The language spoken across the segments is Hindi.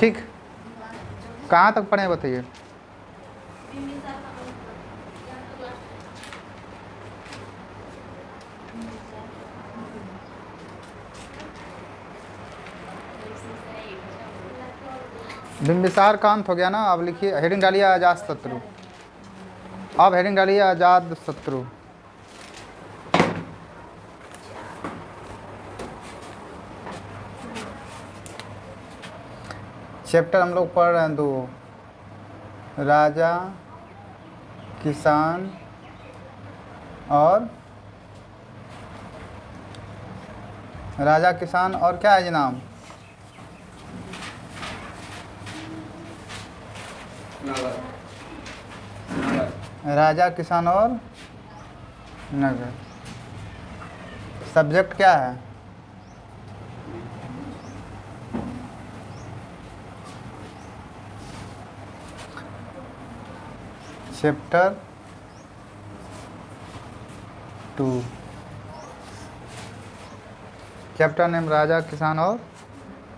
ठीक, कहाँ तक पढ़े बताइए। बिंबिसार का अंत हो गया ना। अब लिखिए, हेडिंग डालिए अजात शत्रु। अब हेडिंग डालिए अजात शत्रु। चैप्टर हम लोग पढ़ रहे हैं 2, राजा किसान और क्या है जी नाम? राजा किसान और नगर। सब्जेक्ट क्या है? चैप्टर 2, चैप्टर नेम राजा किसान और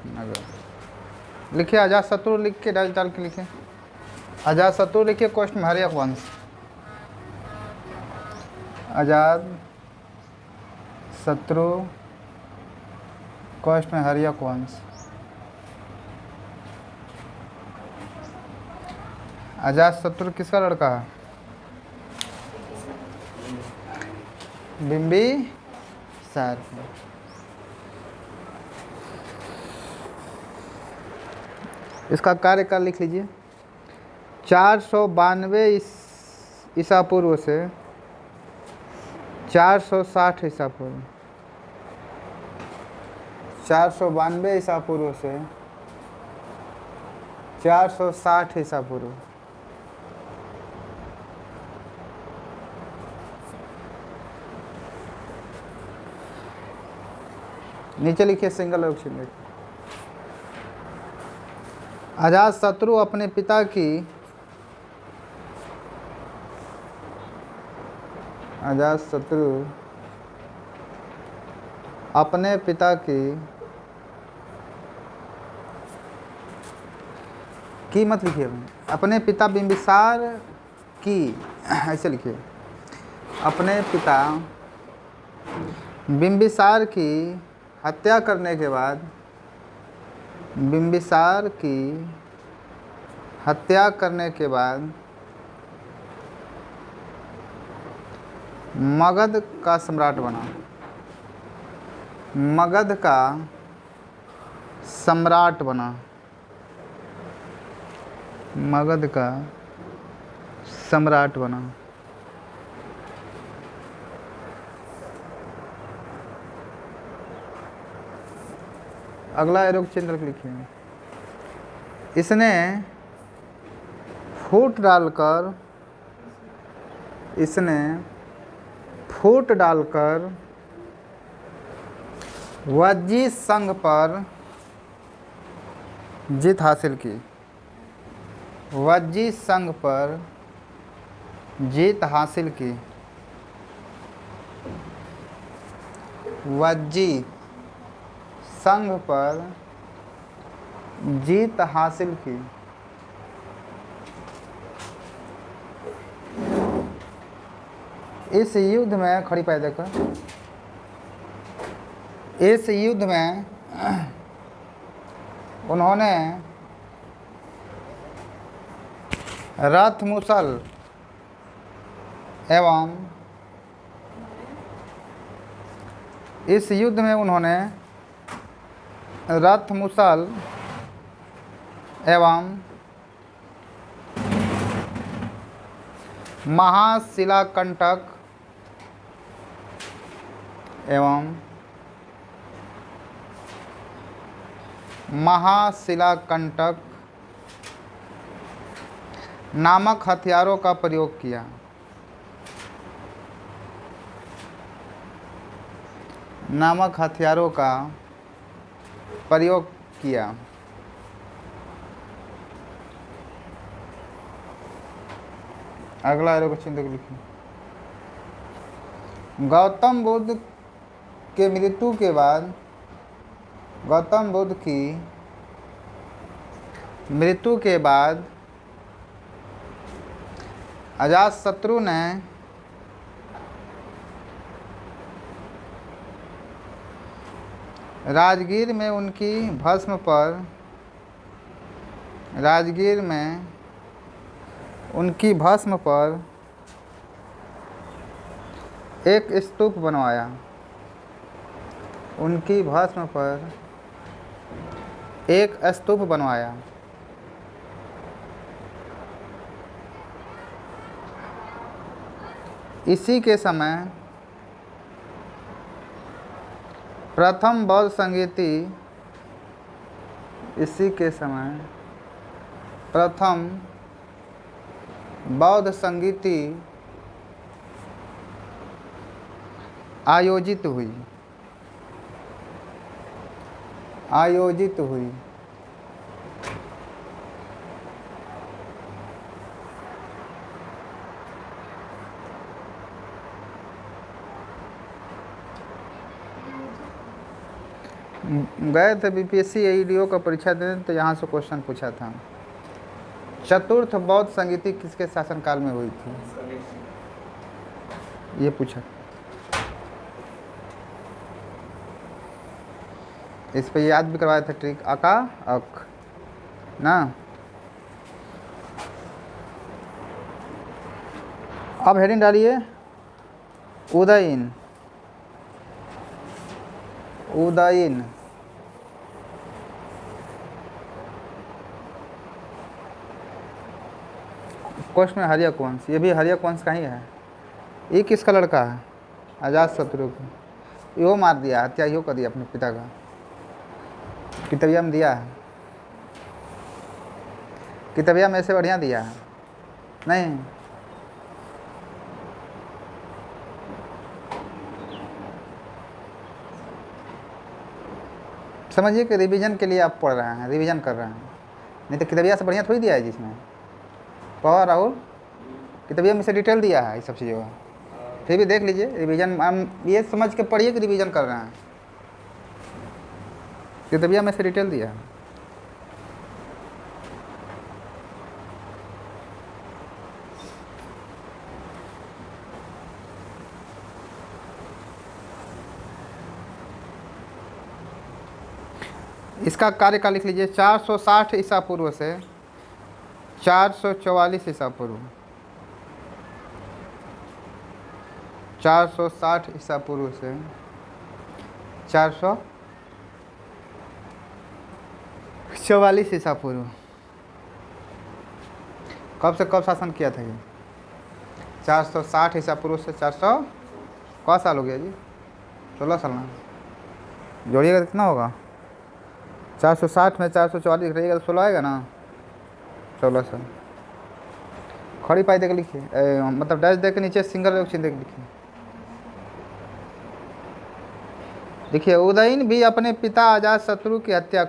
नगर। लिखिए अजात शत्रु, लिख के डाल के लिखिए अजात शत्रु, लिखिए क्वेश्चन में हर्यक वंश। अजात शत्रु क्वेश्चन में हर्यक वंश। अजात शत्रु किसका लड़का है? बिंबिसार। इसका कार्यकाल लिख लीजिए। 492 ईसा पूर्व से 460 ईसा पूर्व। 492 ईसा पूर्व से 460 ईसा पूर्व। नीचे लिखिए सिंगल और चिन्ह। अजात शत्रु अपने पिता की मत लिखिए, अपने पिता बिंबिसार की, ऐसे लिखिए, अपने पिता बिंबिसार की हत्या करने के बाद, बिंबिसार की हत्या करने के बाद मगध का सम्राट बना। मगध का सम्राट बना। मगध का सम्राट बना। अगला एरो चिन्ह लिखिए। इसने फूट डालकर वज्जी संघ पर जीत हासिल की। वज्जी संघ पर जीत हासिल की। वज्जी संघ पर जीत हासिल की। इस युद्ध में खड़ी पैदा कर, इस युद्ध में उन्होंने रथ मुसल एवं इस युद्ध में उन्होंने रथ मुसल एवं महाशिलाकंटक नामक हथियारों का प्रयोग किया। नामक हथियारों का प्रयोग किया। अगला एरो को चिन्ह लिखिए। गौतम बुद्ध के मृत्यु के बाद गौतम बुद्ध की मृत्यु के बाद अजातशत्रु ने राजगीर में उनकी भस्म पर एक स्तूप बनवाया। उनकी भस्म पर एक स्तूप बनवाया। इसी के समय प्रथम बौद्ध संगीति आयोजित हुई। गए थे बीपीएससी एईडीओ का परीक्षा देने, तो यहाँ से क्वेश्चन पूछा था। चतुर्थ बौद्ध संगीति किसके शासनकाल में हुई थी, ये पूछा। इस पे याद भी करवाया था ट्रिक, अका अक ना। अब हेडिंग डालिए उदयीन। क्वेश्चन में हर्यक वंश, ये भी हर्यक वंश का ही है। ये किसका लड़का है, अजातशत्रु को। यो मार दिया, हत्या यो कर दिया अपने पिता का, कितबिया में दिया है। कितबिया में से बढ़िया दिया है नहीं। समझिए कि रिवीजन के लिए आप पढ़ रहे हैं, रिवीजन कर रहे हैं, नहीं तो कितबिया से बढ़िया थोड़ी दिया है जिसमें। पढ़ राहुल, कितबिया में से डिटेल दिया है ये सब चीज़ों का। फिर भी देख लीजिए, रिवीजन हम ये समझ के पढ़िए कि रिवीजन कर रहे हैं। कितबिया में से डिटेल दिया है। इसका कार्यकाल लिख लीजिए, 460 ईसा पूर्व से 444 ईसा पूर्व। 460 ईसा पूर्व से 444 ईसा पूर्व। कब से कब शासन किया था ये? 460 ईसा पूर्व से 400 कौन साल हो गया जी? 16 साल ना। जोड़िएगा तो कितना होगा? 460 में 444 रहिएगा तो 16 आएगा ना। 16 साल। खड़ी पाई देकर लिखिए, मतलब डैश दे के नीचे सिंगल चिन्ह देकर लिखिए। देखिए, उदयीन भी अपने पिता अजातशत्रु की हत्या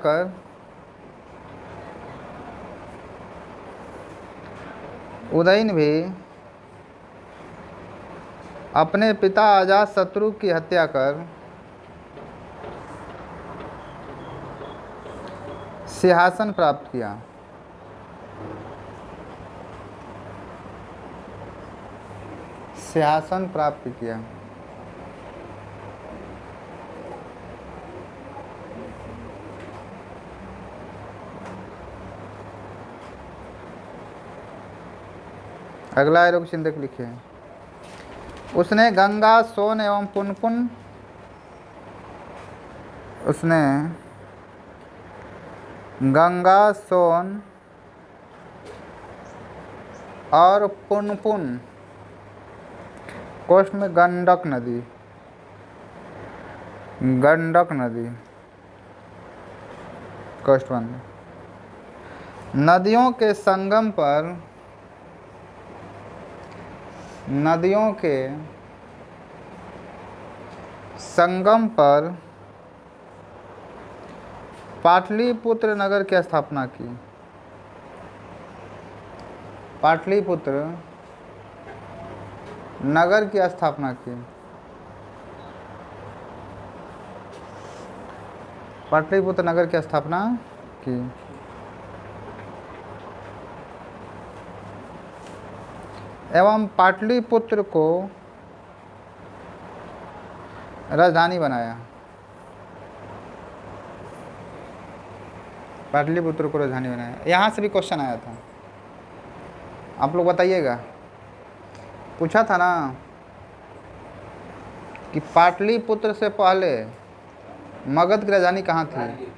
कर सिंहासन प्राप्त किया। अगला एरो चिन्ह देख लिखिए। उसने गंगा, सोन एवं पुनपुन और पुनपुन कोष्ठ में गंडक नदी कोष्ठवन नदियों के संगम पर पाटलिपुत्र नगर की स्थापना की। पाटलिपुत्र नगर की स्थापना की। पाटलिपुत्र नगर की स्थापना की। एवं पाटलिपुत्र को राजधानी बनाया। पाटलिपुत्र को राजधानी बनाया, यहाँ से भी क्वेश्चन आया था, आप लोग बताइएगा। पूछा था ना कि पाटलिपुत्र से पहले मगध की राजधानी कहाँ थी,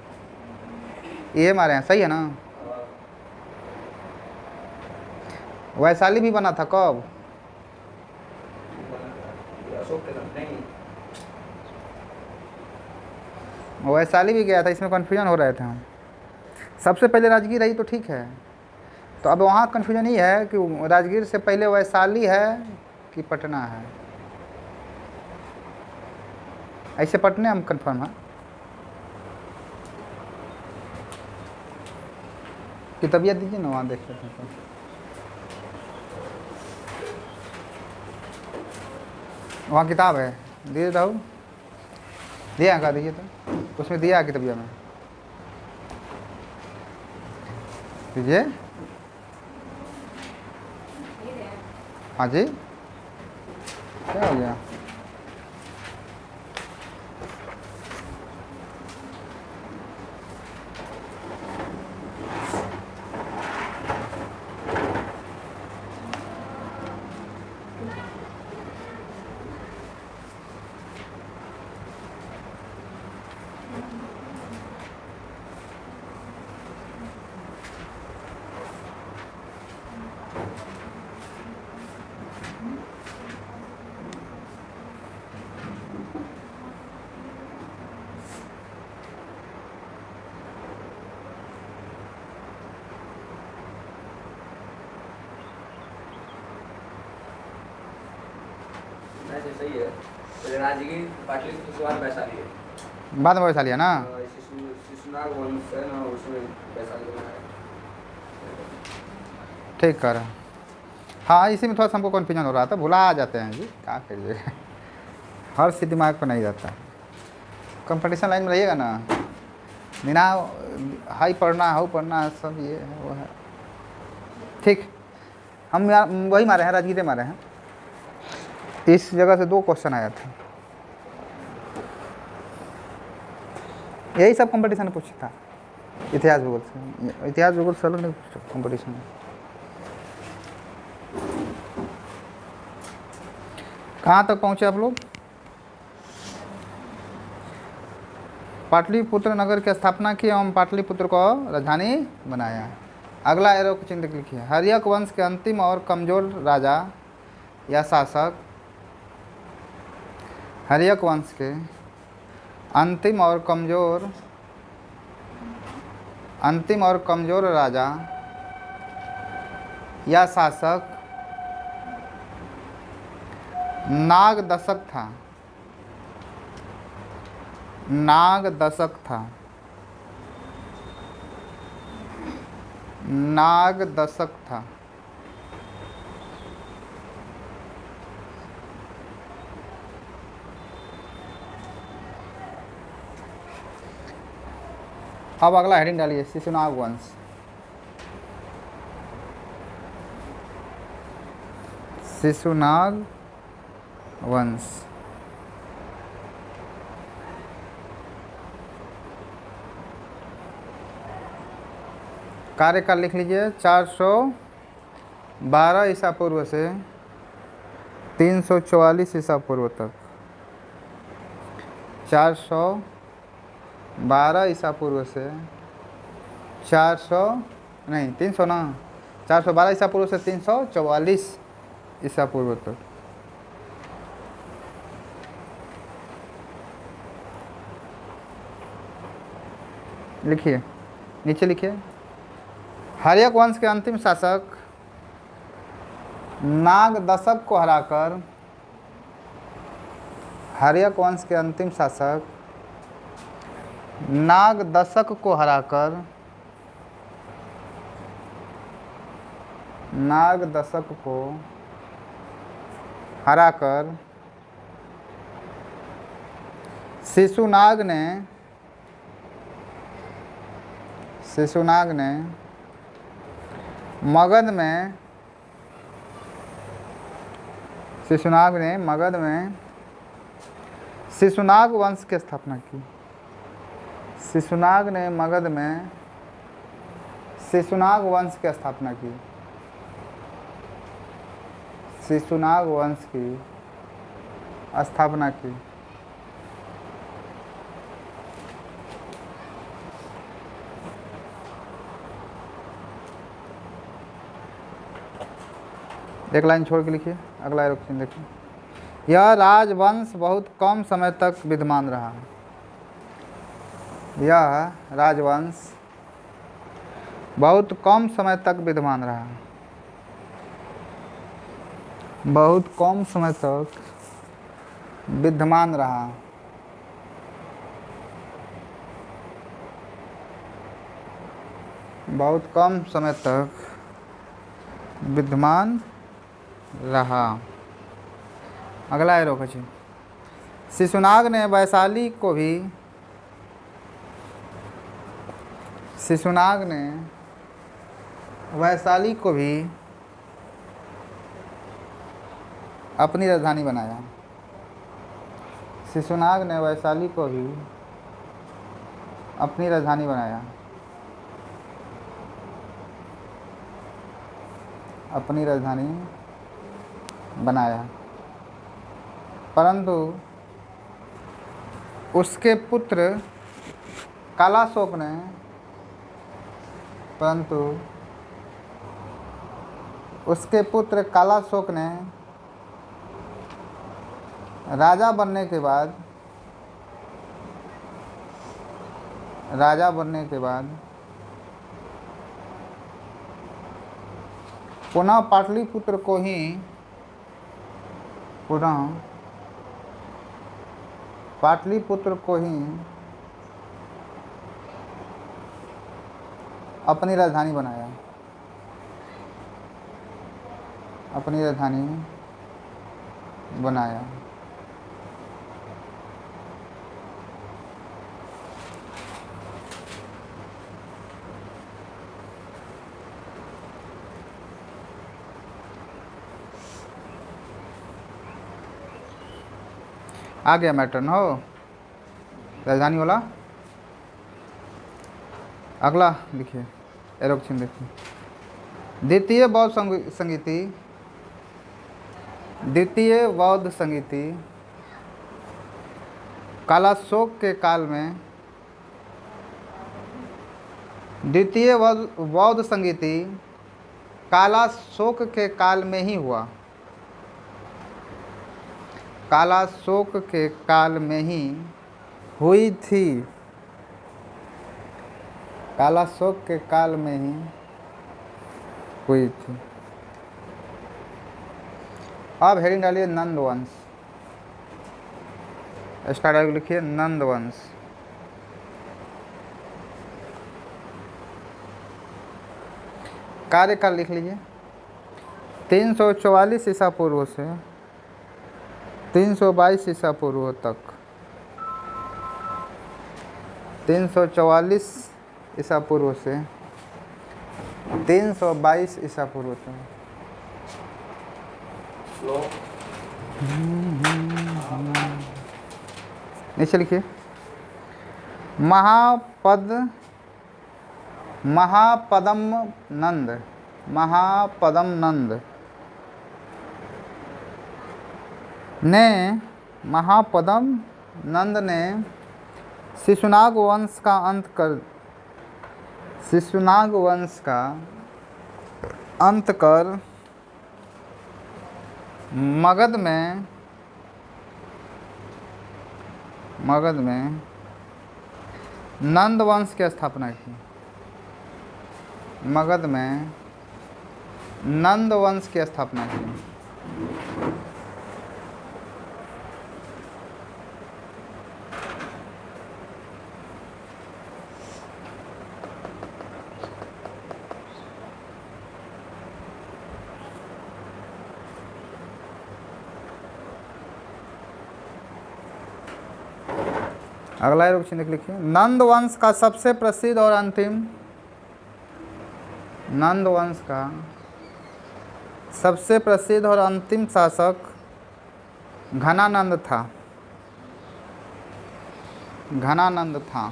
ये मारे हैं, सही है ना। वैशाली भी बना था कब, वैशाली भी गया था, इसमें कन्फ्यूजन हो रहे थे हम। सबसे पहले राजगीर रही तो ठीक है, तो अब वहाँ कन्फ्यूजन ही है कि राजगीर से पहले वैशाली है कि पटना है। ऐसे पटने हम कन्फर्म है। किताबिया दीजिए ना, वहाँ देख लेते हैं। वहाँ किताब है, दिए रहू, दिया कहा दीजिए, तो उसमें दिया किताबिया में दीजिए। हाँ जी, क्या हो गया? सही है, तो राजगीर पाटलिपुत्र के बाद वैशाली है, बाद में वैशाली है ना। शिशुनाग वंश है ना, उसमें वैशाली बना है। ठीक कर, हाँ इसी में थोड़ा सा हमको कन्फ्यूजन हो रहा था, भुला आ जाते हैं जी, क्या करिए, हर चीज़ दिमाग पर नहीं जाता। कंपटीशन लाइन में रहिएगा ना, बिना हाई पढ़ना हाउ पढ़ना सब ये है वो है। ठीक, हम वही मारे हैं, राजगीर मारे हैं। इस जगह से 2 क्वेश्चन आया था, यही सब कंपटीशन पूछा था, इतिहास भूगोल से। इतिहास भूगोल से अलग नहीं पूछा कंपटीशन में। कहाँ तक पहुँचे आप लोग? पाटलिपुत्र नगर की स्थापना की एवं पाटलिपुत्र को राजधानी बनाया। अगला एरो को चिन्ह लिखिए। हर्यक वंश के अंतिम और कमजोर राजा या शासक, हर्यक वंश के अंतिम और कमजोर राजा या शासक नागदशक था। नागदशक था। नागदशक था। अब अगला हेडिंग डालिए, शिशुनाग वंश। शिशुनाग वंश। कार्यकाल लिख लीजिए, 412 ईसा पूर्व से 344 ईसा पूर्व तक। 412 ईसा पूर्व से 300 ना, 412 ईसा पूर्व से 344 ईसा पूर्व तक। लिखिए, नीचे लिखिए। हर्यक वंश के अंतिम शासक नागदशक को हराकर, हर्यक वंश के अंतिम शासक नागदशक को हराकर, नागदशक को हराकर शिशुनाग ने मगध में शिशुनाग ने मगध में शिशुनाग वंश की स्थापना की। शिशुनाग ने मगध में शिशुनाग वंश की स्थापना की। शिशुनाग वंश की स्थापना की। एक लाइन छोड़ के लिखिए, अगला एरोक्शन देखिए। यह राजवंश बहुत कम समय तक विद्यमान रहा। यह राजवंश बहुत कम समय तक विद्यमान रहा। बहुत कम समय तक विद्यमान रहा। बहुत कम समय तक विद्यमान रहा। अगला एरो है। शिशुनाग ने वैशाली को भी शिशुनाग ने वैशाली को भी अपनी राजधानी बनाया। शिशुनाग ने वैशाली को भी अपनी राजधानी बनाया। अपनी राजधानी बनाया, परंतु उसके पुत्र कालाशोक ने राजा बनने के बाद पुनः पाटलिपुत्र को ही अपनी राजधानी बनाया। अपनी राजधानी बनाया। आ गया मैटर हो राजधानी वाला। अगला लिखिए, एरोक्शन देखिए। द्वितीय बौद्ध संगीति कालाशोक के काल में द्वितीय बौद्ध संगीति कालाशोक के काल में ही हुआ। कालाशोक के काल में ही हुई थी। कालाशोक के काल में ही हुई थी। अब हेडिंग डालिए नंद वंश। स्टार्ट लिखिए नंद वंश। कार्यकाल लिख लीजिए 344 ईसा पूर्व से 322 ईसा पूर्व तक। 344 ईसा पूर्व से 322 ईसा पूर्व तक। नीचे लिखिए महापदम नंद ने शिशुनाग वंश का अंत कर मगध में नंद वंश की स्थापना की। मगध में नंद वंश की स्थापना की। अगला एरोक्शन लिखिए नंद वंश का सबसे प्रसिद्ध और अंतिम शासक घनानंद था। घनानंद था।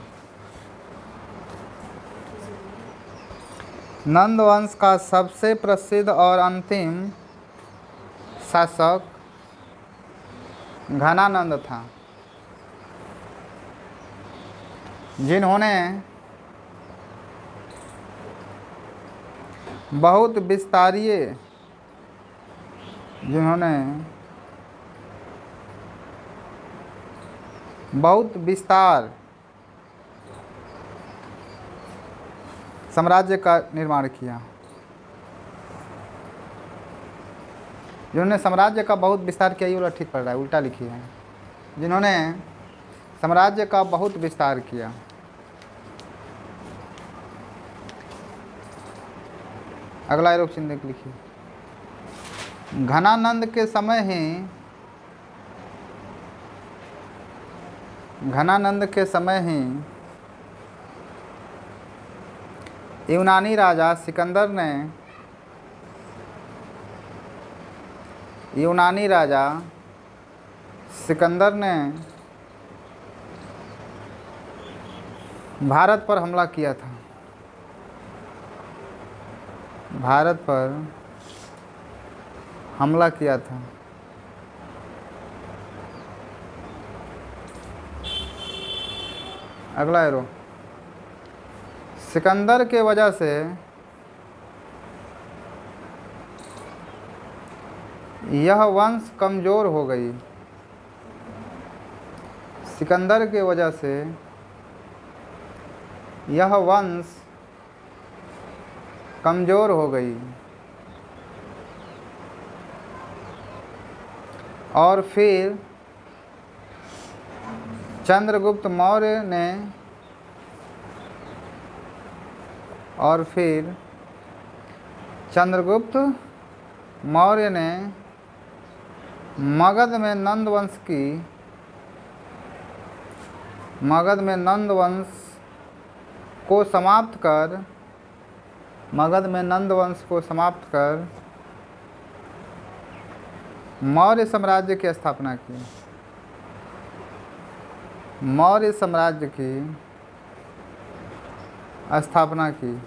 नंद वंश का सबसे प्रसिद्ध और अंतिम शासक घनानंद था, जिन्होंने बहुत विस्तार साम्राज्य का निर्माण किया। जिन्होंने साम्राज्य का बहुत विस्तार किया, ये वाला ठीक पड़ रहा है, उल्टा लिखी है। जिन्होंने साम्राज्य का बहुत विस्तार किया। अगला एरो चिन्ह लिखिए। घनानंद के समय ही यूनानी राजा सिकंदर ने भारत पर हमला किया था। भारत पर हमला किया था। अगला एरो। सिकंदर के वजह से यह वंश कमज़ोर हो गई। सिकंदर के वजह से यह वंश कमज़ोर हो गई और फिर चंद्रगुप्त मौर्य ने मगध में नंद वंश को समाप्त कर मौर्य साम्राज्य की स्थापना की। मौर्य साम्राज्य की स्थापना की।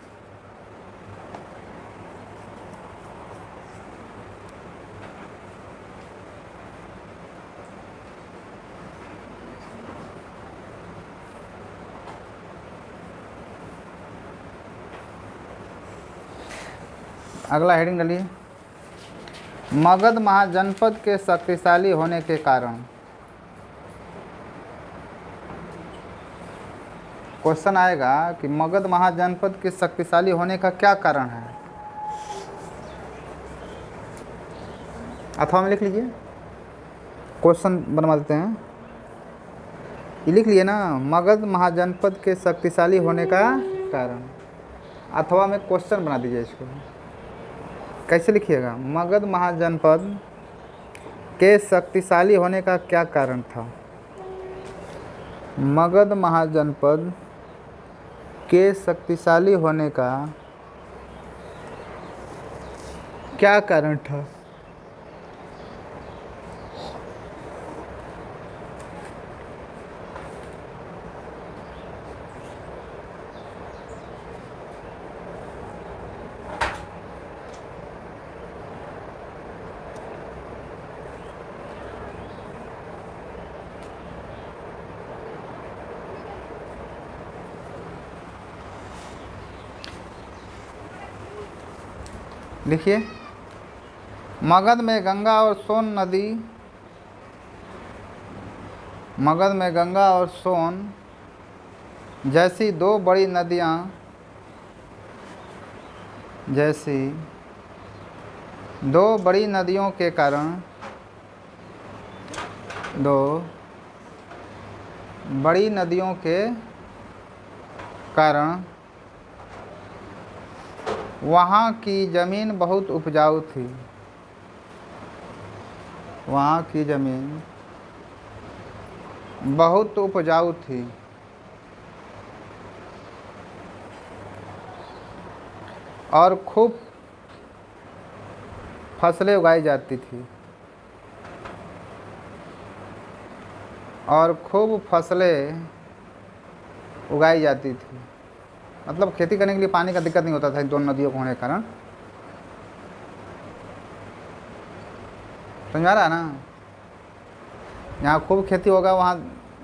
अगला हेडिंग डालिए। मगध महाजनपद के शक्तिशाली होने के कारण। क्वेश्चन आएगा कि मगध महाजनपद के शक्तिशाली होने का क्या कारण है, अथवा में लिख लीजिए। क्वेश्चन बनवा देते हैं, ये लिख लिए ना, मगध महाजनपद के शक्तिशाली होने का कारण, अथवा में क्वेश्चन बना दीजिए। इसको कैसे लिखिएगा? मगध महाजनपद के शक्तिशाली होने का क्या कारण था? मगध महाजनपद के शक्तिशाली होने का क्या कारण था? लिखिए। मगध में गंगा और सोन जैसी दो बड़ी नदियों के कारण वहाँ की ज़मीन बहुत उपजाऊ थी। वहाँ की ज़मीन बहुत उपजाऊ थी और खूब फसलें उगाई जाती थी। और खूब फसलें उगाई जाती थी। मतलब खेती करने के लिए पानी का दिक्कत नहीं होता था इन दोनों नदियों को होने के कारण। समझ में आ रहा है ना? यहाँ खूब खेती होगा, वहाँ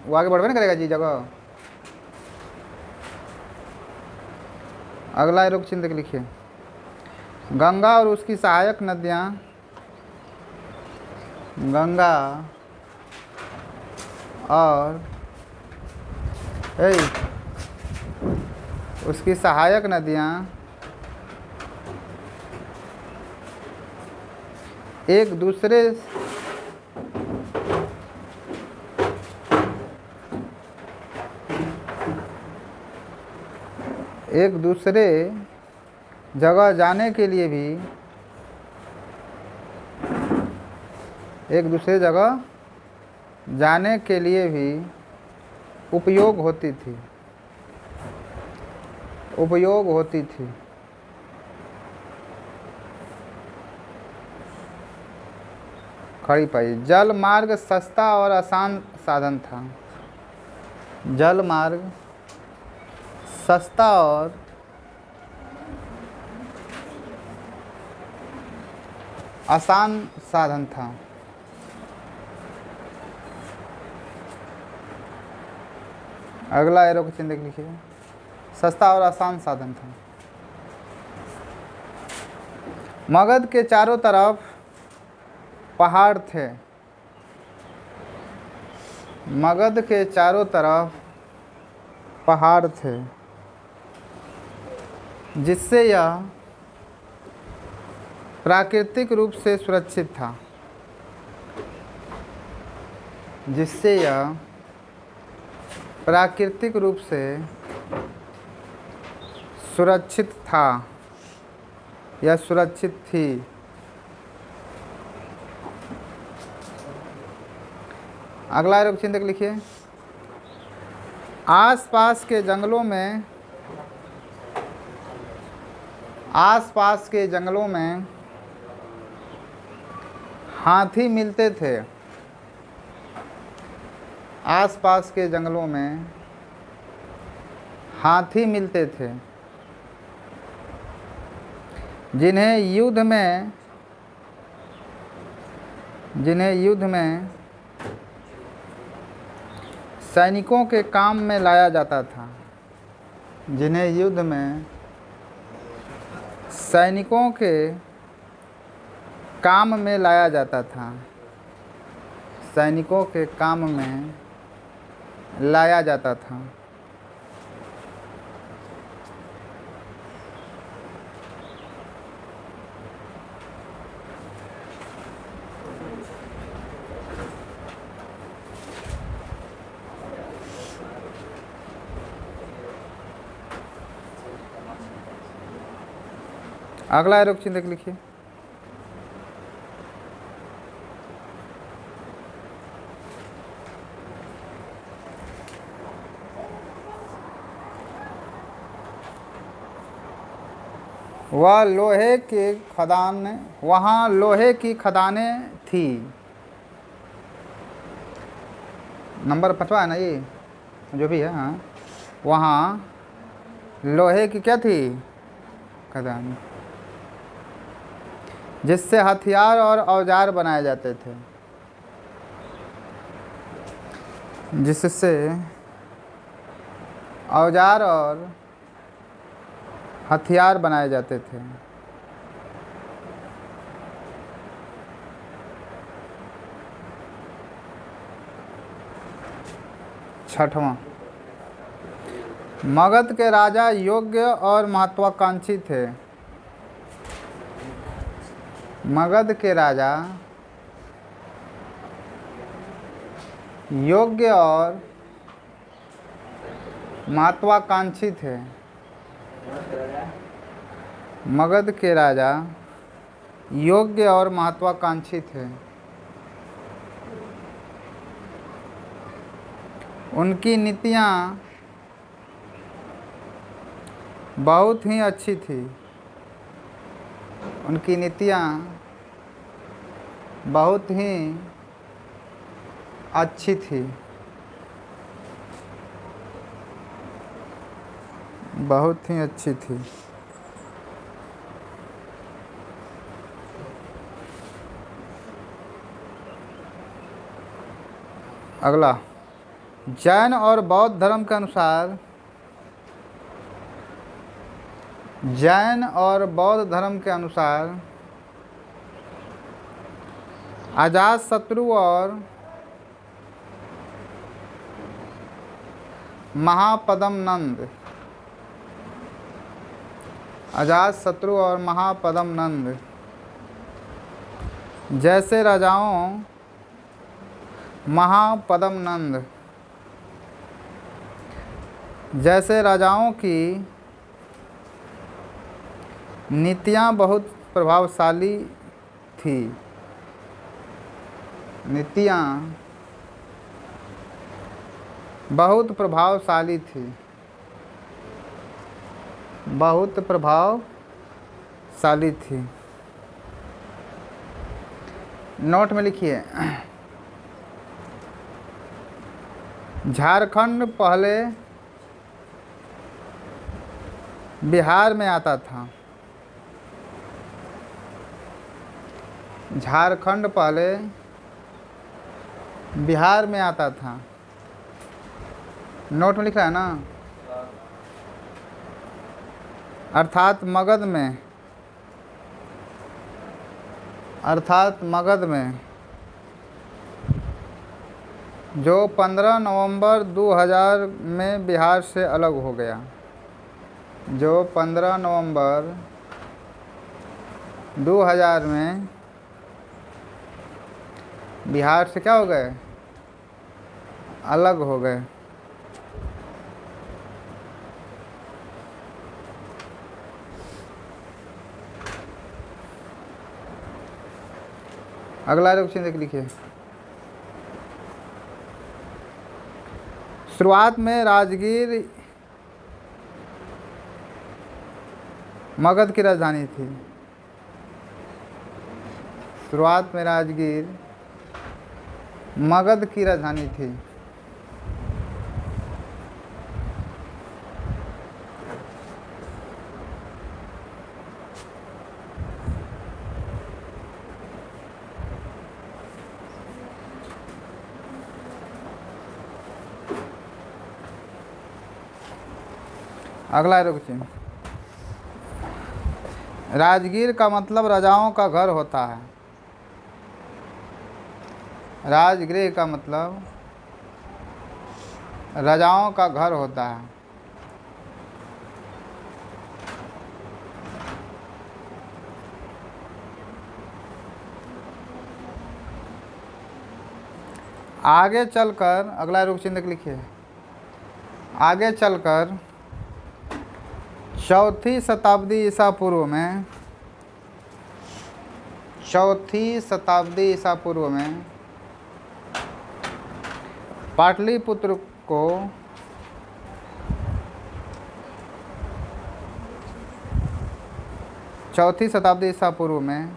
वो आगे बढ़वे ना करेगा जी जगह। अगला रुख चिन्ह के लिखिए। गंगा और उसकी सहायक नदियाँ, गंगा और उसकी सहायक नदियाँ एक दूसरे जगह जाने के लिए भी उपयोग होती थी। खड़ी पाई। जल मार्ग सस्ता और आसान साधन था। जल मार्ग सस्ता और आसान साधन था। अगला एरो का चिन्ह देख लीजिए। सस्ता और आसान साधन था। मगध के चारों तरफ पहाड़ थे। मगध के चारों तरफ पहाड़ थे, जिससे यह प्राकृतिक रूप से सुरक्षित था। जिससे यह प्राकृतिक रूप से सुरक्षित था या सुरक्षित थी। अगला रूप चिन्ह लिखिए। आसपास के जंगलों में हाथी मिलते थे। आसपास के जंगलों में हाथी मिलते थे, जिन्हें युद्ध में सैनिकों के काम में लाया जाता था। जिन्हें युद्ध में सैनिकों के काम में लाया जाता था। सैनिकों के काम में लाया जाता था। अगला एरो चिन्ह देख लिखिए। वहाँ लोहे की खदानें थी। नंबर 5वां है ना ये, जो भी है। हाँ, वहाँ लोहे की क्या थी? खदान, जिससे हथियार और औजार बनाए जाते थे। जिससे औजार और हथियार बनाए जाते थे। छठवां, मगध के राजा योग्य और महत्वाकांक्षी थे। मगध के राजा योग्य और महत्वाकांक्षी थे। मगध के राजा योग्य और महत्वाकांक्षी थे। उनकी नीतियाँ बहुत ही अच्छी थी। उनकी नीतियाँ बहुत ही अच्छी थी। बहुत ही अच्छी थी। अगला, जैन और बौद्ध धर्म के अनुसार, जैन और बौद्ध धर्म के अनुसार अजातशत्रु और महापद्मनंद, अजातशत्रु और महापद्मनंद जैसे राजाओं, महापद्मनंद जैसे राजाओं की नीतियाँ बहुत प्रभावशाली थी। नीतियाँ बहुत प्रभावशाली थी, बहुत प्रभावशाली थी। नोट में लिखिए, झारखंड पहले बिहार में आता था। झारखंड पहले बिहार में आता था। नोट में लिख रहा है ना। अर्थात मगध में जो 15 नवंबर 2000 में बिहार से अलग हो गया, जो 15 नवंबर 2000 में बिहार से क्या हो गए, अलग हो गए। अगला क्वेश्चन देख लिखिए। शुरुआत में राजगीर मगध की राजधानी थी। शुरुआत में राजगीर मगध की राजधानी थी। अगला क्वेश्चन, राजगीर का मतलब राजाओं का घर होता है। राजगृह का मतलब राजाओं का घर होता है। आगे चलकर, अगला क्वेश्चन देख लिखिए, आगे चलकर 4वीं शताब्दी ईसा पूर्व में, 4वीं शताब्दी ईसा पूर्व में पाटलिपुत्र को चौथी शताब्दी ईसा पूर्व में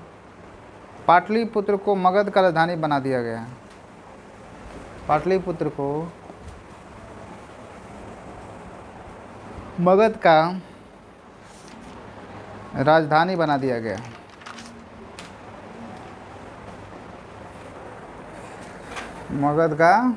पाटलिपुत्र को मगध का राजधानी बना दिया गया। पाटलिपुत्र को मगध का राजधानी बना दिया गया। मगध का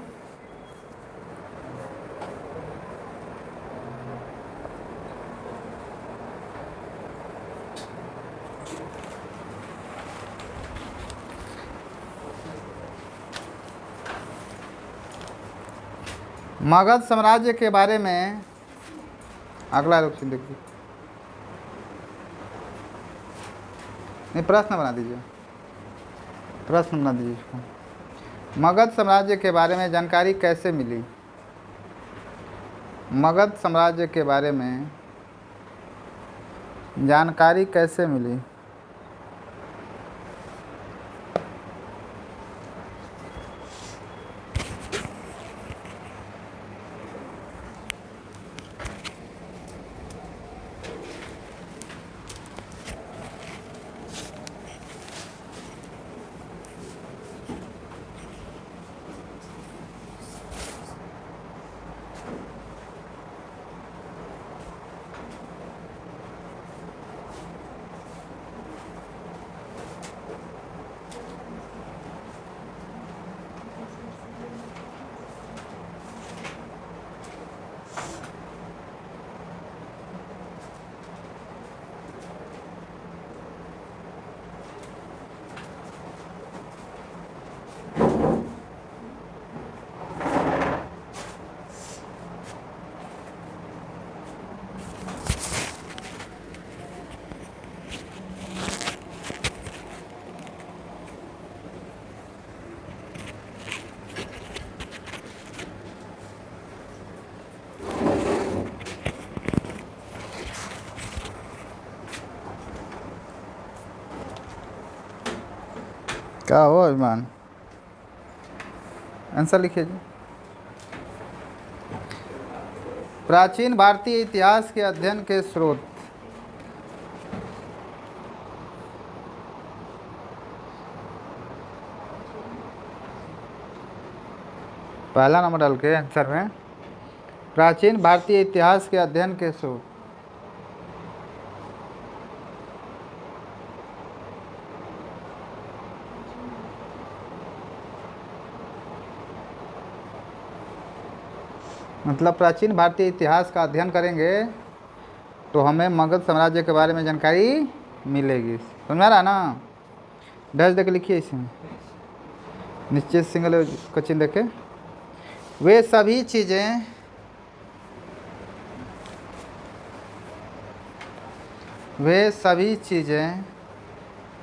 मगध साम्राज्य के बारे में, अगला क्वेश्चन देखिए, नहीं प्रश्न बना दीजिए, प्रश्न बना दीजिए इसको। मगध साम्राज्य के बारे में जानकारी कैसे मिली? मगध साम्राज्य के बारे में जानकारी कैसे मिली? क्या हो अभिमान? आंसर लिखिए जी। प्राचीन भारतीय इतिहास के अध्ययन के स्रोत। पहला नंबर डाल के आंसर में प्राचीन भारतीय इतिहास के अध्ययन के स्रोत। मतलब प्राचीन भारतीय इतिहास का अध्ययन करेंगे तो हमें मगध साम्राज्य के बारे में जानकारी मिलेगी। समझ में आ रहा ना? डैश देके लिखिए इसमें, निश्चित सिंगल का चिन्ह देके। वे सभी चीज़ें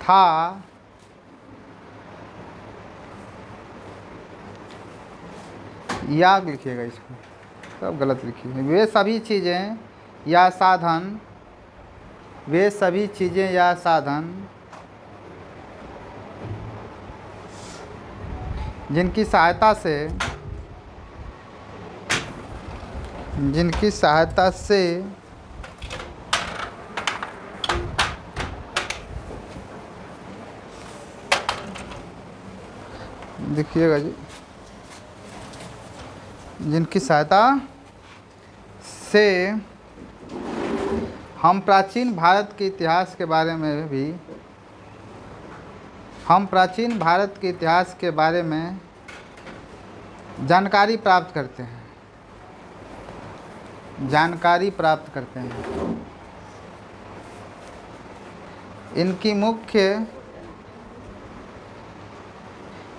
था या लिखिएगा इसको, सब गलत लिखिए। वे सभी चीज़ें या साधन जिनकी सहायता से देखिएगा जी, जिनकी सहायता से हम प्राचीन भारत के इतिहास के बारे में जानकारी प्राप्त करते हैं। इनकी मुख्य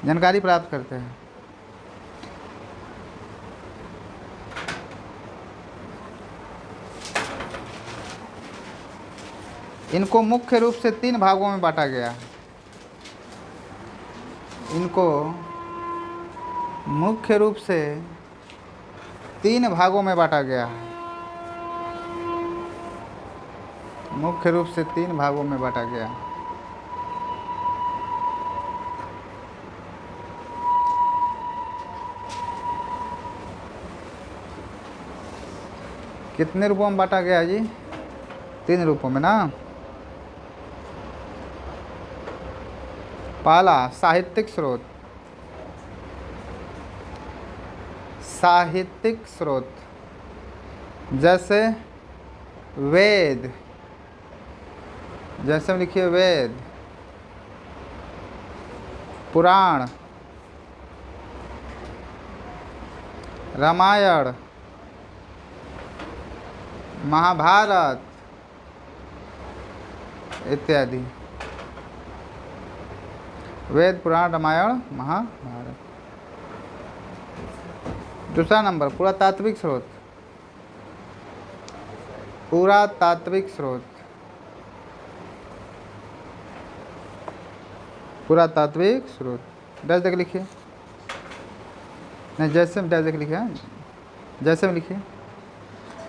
जानकारी प्राप्त करते हैं। इनको मुख्य रूप से 3 भागों में बांटा गया है। इनको मुख्य रूप से 3 भागों में बांटा गया है। मुख्य रूप से 3 भागों में बांटा गया है। कितने रूपों में बांटा गया है जी? 3 रूपों में ना। पहला साहित्यिक स्रोत जैसे वेद, जैसे में लिखिए वेद, पुराण, रामायण, महाभारत इत्यादि। वेद, पुराण, रामायण, महाभारत। दूसरा नंबर पुरातात्विक स्रोत। डैश देख लिखिए, नहीं जैसे में डैश देख लिखिए, जैसे में लिखिए,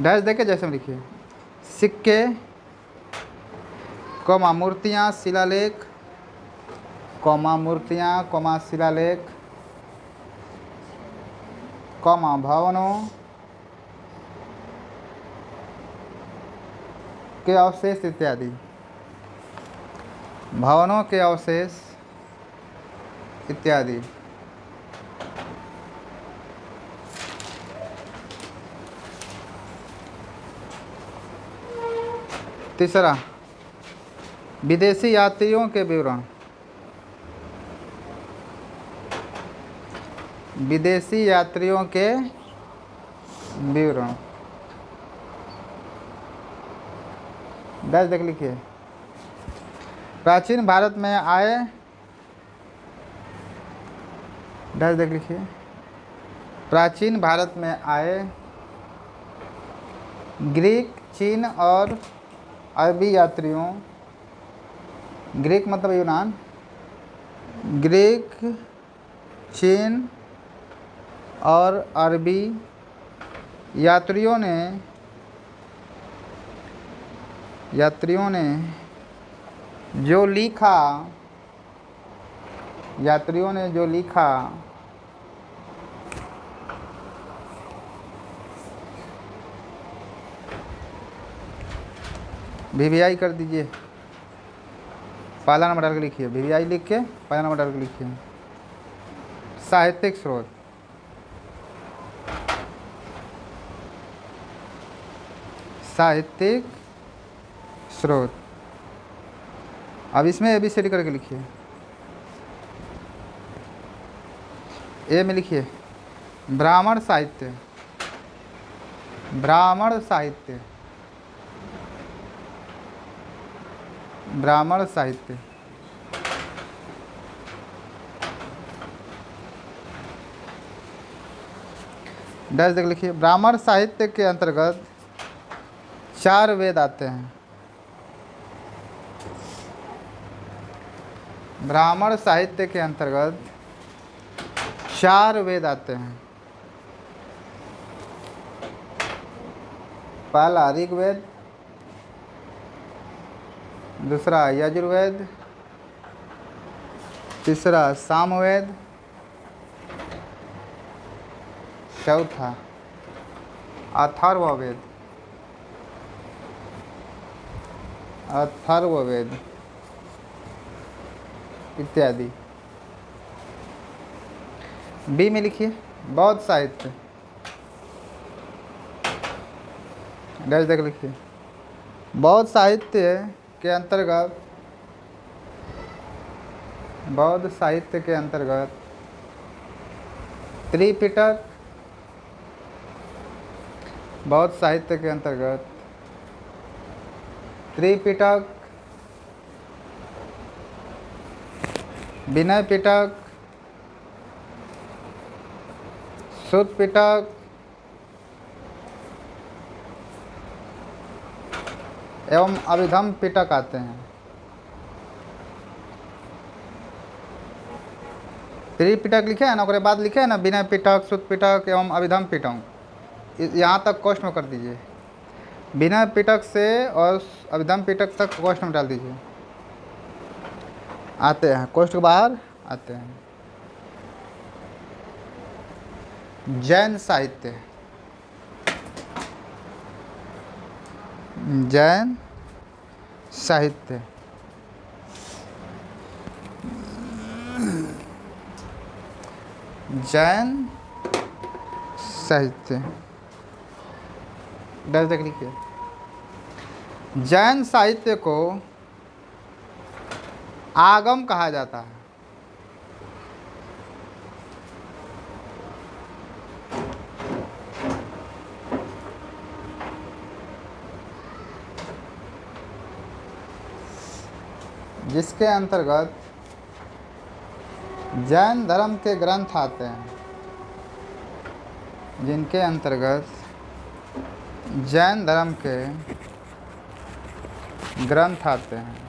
डैश देके जैसे में लिखिए। सिक्के, मूर्तियाँ, शिलालेख, शिलालेख, भवनों के अवशेष इत्यादि। तीसरा विदेशी यात्रियों के विवरण। डैश देख लिखिए। प्राचीन भारत में आए, डैश देख लिखिए। प्राचीन भारत में आए ग्रीक, चीन और अरबी यात्रियों, ग्रीक मतलब यूनान, ग्रीक, चीन और अरबी यात्रियों ने जो लिखा यात्रियों ने जो लिखा वीवीआई कर दीजिए, पहला नंबर डाल के लिखिए, वीवीआई लिख के पहला नंबर डाल के लिखिए। साहित्यिक स्रोत, साहित्यिक स्रोत। अब इसमें ABCD करके लिखिए। ए में लिखिए ब्राह्मण साहित्य, ब्राह्मण साहित्य, ब्राह्मण साहित्य। डैश देख लिखिए। ब्राह्मण साहित्य के अंतर्गत 4 वेद आते हैं। ब्राह्मण साहित्य के अंतर्गत 4 वेद आते हैं। पहला ऋग्वेद, दूसरा यजुर्वेद, तीसरा सामवेद, चौथा अथर्ववेद, अथर्ववेद इत्यादि। बी में लिखिए बौद्ध साहित्य, डैश देख लिखिए। बौद्ध साहित्य के अंतर्गत, बौद्ध साहित्य के अंतर्गत त्रिपिटक, बौद्ध साहित्य के अंतर्गत त्रिपिटक, विनय पिटक, सुत्त पिटक एवं अभिधम पिटक आते हैं। त्रिपिटक लिखे है ना, उसके बाद लिखे है ना विनय पिटक, सुत्त पिटक एवं अभिधम पिटक। यहाँ तक कोष्ठ में कर दीजिए। विनय पिटक से और अभिधम पिटक तक कोष्ठ में डाल दीजिए। आते हैं कोष्ठ के बाहर आते हैं। जैन साहित्य, जैन साहित्य, जैन साहित्य, डर देख लिखिए। जैन साहित्य को आगम कहा जाता है। जिसके अंतर्गत जैन धर्म के ग्रंथ आते हैं, जिनके अंतर्गत जैन धर्म के ग्रंथ आते हैं।